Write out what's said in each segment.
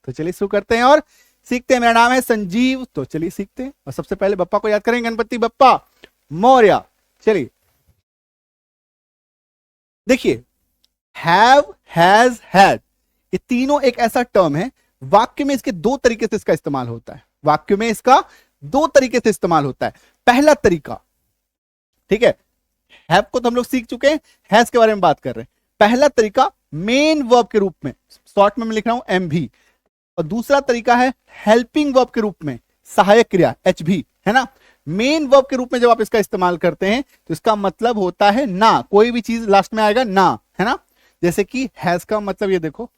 तो चलिए शुरू करते हैं और सीखते हैं। मेरा नाम है संजीव, तो चलिए सीखते हैं। और सबसे पहले बप्पा को याद करेंगे, गणपति बप्पा मौर्य। चलिए देखिए, हैव, हैज, हैड, ये तीनों एक ऐसा टर्म है, वाक्य में इसके दो तरीके से इसका इस्तेमाल होता है। वाक्य में इसका दो तरीके से इस्तेमाल होता है। पहला तरीका, ठीक है, हैव को तो हम लोग सीख चुके हैं, हैज के बारे में बात कर रहे हैं। पहला तरीका मेन वर्ब के रूप में, शॉर्ट में मैं लिख रहा हूं एमवी, और दूसरा तरीका है हेल्पिंग वर्ब के रूप में, सहायक क्रिया एचवी, है ना। मेन वर्ब के रूप में जब आप इसका इस्तेमाल करते हैं तो इसका मतलब होता है ना, कोई भी चीज लास्ट में आएगा ना, है ना। जैसे कि हैज का मतलब ये देखो,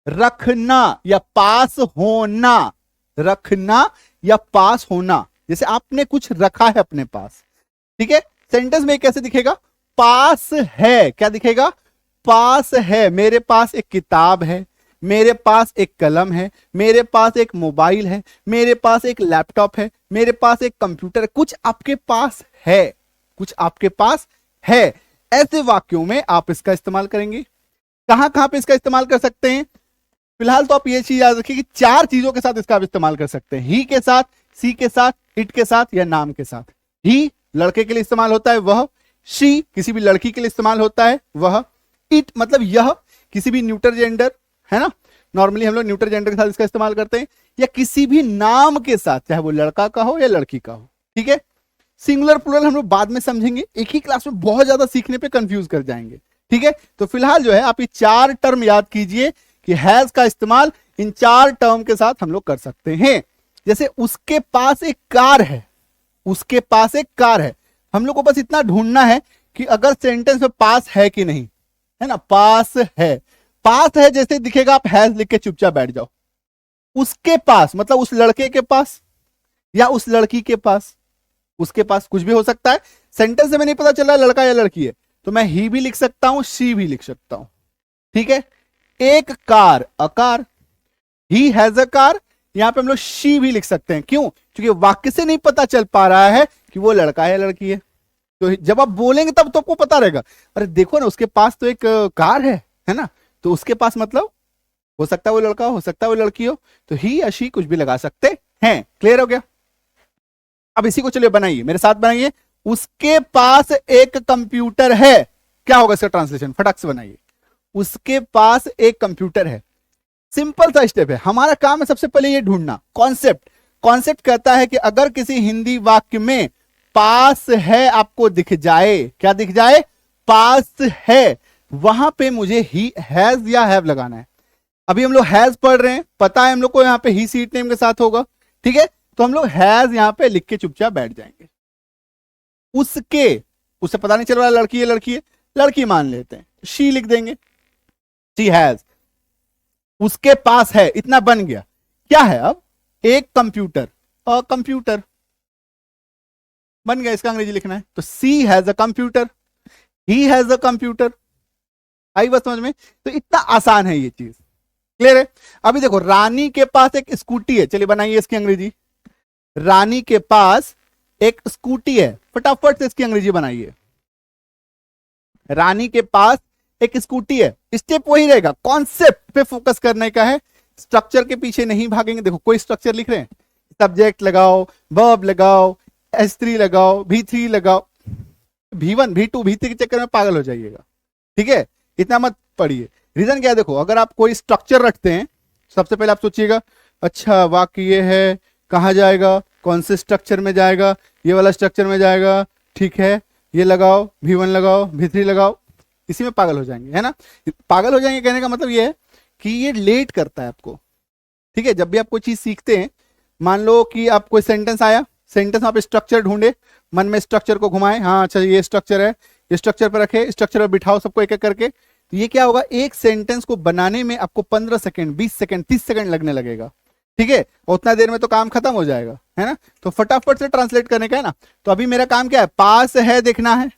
रखना या पास होना, रखना या पास होना। जैसे आपने कुछ रखा है अपने पास, ठीक है, सेंटेंस में कैसे दिखेगा, पास है, क्या दिखेगा, पास है। मेरे पास एक किताब है, मेरे पास एक कलम है, मेरे पास एक मोबाइल है, मेरे पास एक लैपटॉप है, मेरे पास एक कंप्यूटर है। कुछ आपके पास है, कुछ आपके पास है। ऐसे वाक्यों में आप इसका इस्तेमाल करेंगे। कहां कहां पे इसका इस्तेमाल कर सकते हैं, फिलहाल तो आप ये चीज याद रखिए कि चार चीजों के साथ इसका आप इस्तेमाल कर सकते हैं। ही के साथ, सी के साथ, इट के साथ या नाम के साथ। ही लड़के के लिए इस्तेमाल होता है वह, शी किसी भी लड़की के लिए इस्तेमाल होता है वह, इट मतलब यह किसी भी न्यूटर जेंडर, है ना, नॉर्मली हम लोग न्यूटर जेंडर के साथ इसका इस्तेमाल करते हैं, या किसी भी नाम के साथ, चाहे वो लड़का का हो या लड़की का हो, ठीक है। सिंगुलर प्लूरल हम लोग बाद में समझेंगे, एक ही क्लास में बहुत ज्यादा सीखने पे कंफ्यूज कर जाएंगे, ठीक है। तो फिलहाल जो है आप ये चार टर्म याद कीजिए कि हैज का इस्तेमाल इन चार टर्म के साथ हम लोग कर सकते हैं। जैसे उसके पास एक कार है, उसके पास एक कार है, हम लोग को बस इतना ढूंढना है कि अगर सेंटेंस में पास है कि नहीं, है ना, पास है। पास है जैसे दिखेगा आप हैज लिख के चुपचाप बैठ जाओ। उसके पास मतलब उस लड़के के पास या उस लड़की के पास, उसके पास कुछ भी हो सकता है। सेंटेंस से में नहीं पता चल रहा लड़का या लड़की है तो मैं ही भी लिख सकता हूं, शी भी लिख सकता हूं, ठीक है। एक car, a car, he has a car, यहां पे हम लोग शी भी लिख सकते हैं। क्यों, क्योंकि वाक्य से नहीं पता चल पा रहा है कि वो लड़का है या लड़की है। तो जब आप बोलेंगे तब तो आपको पता रहेगा, अरे देखो ना उसके पास तो एक कार है ना। तो उसके पास मतलब हो सकता है वो लड़का हो सकता है वो लड़की हो, तो ही या शी कुछ भी लगा सकते हैं। क्लियर हो गया। अब इसी को चलिए बनाइए, मेरे साथ बनाइए। उसके पास एक कंप्यूटर है, क्या होगा इसका ट्रांसलेशन, फटाक से बनाइए। उसके पास एक कंप्यूटर है। सिंपल सा स्टेप है, हमारा काम है सबसे पहले ये ढूंढना कॉन्सेप्ट। कॉन्सेप्ट कहता है कि अगर किसी हिंदी वाक्य में पास है आपको दिख जाए, क्या दिख जाए, पास है, वहां पे मुझे ही, हैज या हैव लगाना है। अभी हम लोग हैज पढ़ रहे हैं, पता है हम लोग को यहां पे ही सीट नेम के साथ होगा, ठीक है। तो हम लोग हैज यहां पे लिख के चुपचाप बैठ जाएंगे। उसके, उससे पता नहीं चल रहा लड़की है लड़की है, लड़की मान लेते हैं, शी लिख देंगे, शी हैज। उसके पास है, इतना बन गया। क्या है अब, एक कंप्यूटर, अ कंप्यूटर बन गया। इसका अंग्रेजी लिखना है तो she has a computer, he has a computer. आई बात समझ में। तो इतना आसान है ये चीज, क्लियर है। अभी देखो रानी के पास एक स्कूटी है, चलिए बनाइए इसकी अंग्रेजी। रानी के पास एक स्कूटी है, फटाफट से इसकी अंग्रेजी बनाइए। रानी के पास एक स्कूटी है, स्टेप वही रहेगा, कॉन्सेप्ट पे फोकस करने का है, स्ट्रक्चर के पीछे नहीं भागेंगे। देखो कोई स्ट्रक्चर लिख रहे हैं, सब्जेक्ट लगाओ, वर्ब लगाओ, S3 लगाओ, V3 लगाओ, V1 V2 V3 के चक्कर में पागल हो जाइएगा, ठीक है। इतना मत पढ़िए। रीजन क्या है, देखो अगर आप कोई स्ट्रक्चर रखते हैं, सबसे पहले आप सोचिएगा अच्छा वाक्य ये है, कहां जाएगा, कौन से स्ट्रक्चर में जाएगा, ये वाला स्ट्रक्चर में जाएगा, ठीक है, ये लगाओ, V1 लगाओ, V3 लगाओ, इसी में पागल हो जाएंगे, है ना। पागल हो जाएंगे कहने का मतलब ये है कि ये लेट करता है आपको, ठीक है। जब भी आप कोई चीज सीखते हैं, मान लो कि आप कोई सेंटेंस आया, सेंटेंस आप स्ट्रक्चर ढूंढे, मन में स्ट्रक्चर को घुमाए, हाँ अच्छा ये स्ट्रक्चर है, ये स्ट्रक्चर पर रखे, स्ट्रक्चर पर बिठाओ सबको एक एक करके। तो ये क्या होगा, एक सेंटेंस को बनाने में आपको 15 सेकंड, 20 सेकंड, 30 सेकंड लगने लगेगा, ठीक है। और उतना देर में तो काम खत्म हो जाएगा, है ना। तो फटाफट से ट्रांसलेट करने का है ना। तो अभी मेरा काम क्या है, पास है देखना है।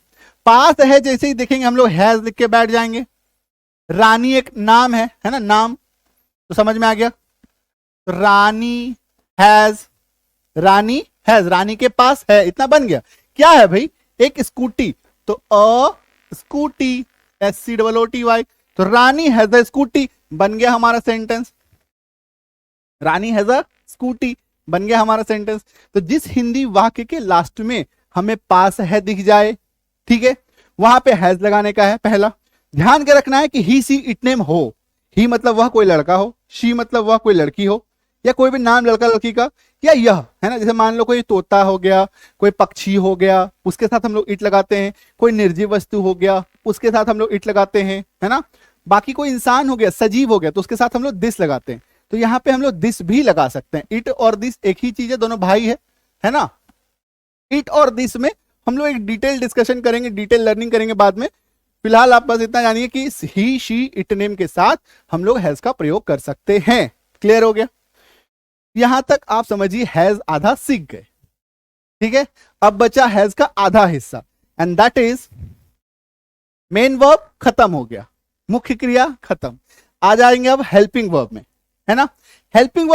पास है जैसे ही देखेंगे हम लोग हैज लिख के बैठ जाएंगे। रानी एक नाम है ना, नाम, तो समझ में आ गया। तो रानी हैज, रानी हैज, रानी के पास है, इतना बन गया। क्या है भाई, एक स्कूटी, तो अ स्कूटी, SCOOTY, तो रानी हैज अ स्कूटी, बन गया हमारा sentence. Rani has a scooty, बन गया हमारा सेंटेंस। तो जिस हिंदी वाक्य के लास्ट में हमें पास है दिख जाए, ठीक है, वहां पे हैज लगाने का है। पहला ध्यान के रखना है कि ही सी इट नेम हो। ही मतलब वह कोई लड़का हो, शी मतलब वह कोई लड़की हो, या कोई भी नाम लड़का लड़की का, या यह है ना, जैसे मान लो कोई तोता हो गया, कोई पक्षी हो गया, उसके साथ हम लोग इट लगाते हैं। कोई निर्जीव वस्तु हो गया, उसके साथ हम लोग इट लगाते हैं, है ना। बाकी कोई इंसान हो गया, सजीव हो गया, तो उसके साथ हम लोग दिस लगाते हैं। तो यहाँ पे हम लोग दिस भी लगा सकते हैं। इट और दिस एक ही चीज है, दोनों भाई है ना। इट और दिस में हम लोग एक डिटेल डिस्कशन करेंगे, डिटेल लर्निंग करेंगे बाद में। फिलहाल आप बस इतना जानिए कि ही शी इट नेम के साथ हम लोग हैज का प्रयोग कर सकते हैं। क्लियर हो गया? यहां तक आप समझिए हैज आधा सीख गए, ठीक है। अब बचा हैज का आधा हिस्सा, and that is main verb खत्म हो गया, मुख्य क्रिया खत्म। आ जाएंगे अब हेल्पिंग वर्ब में, है ना। हेल्पिंग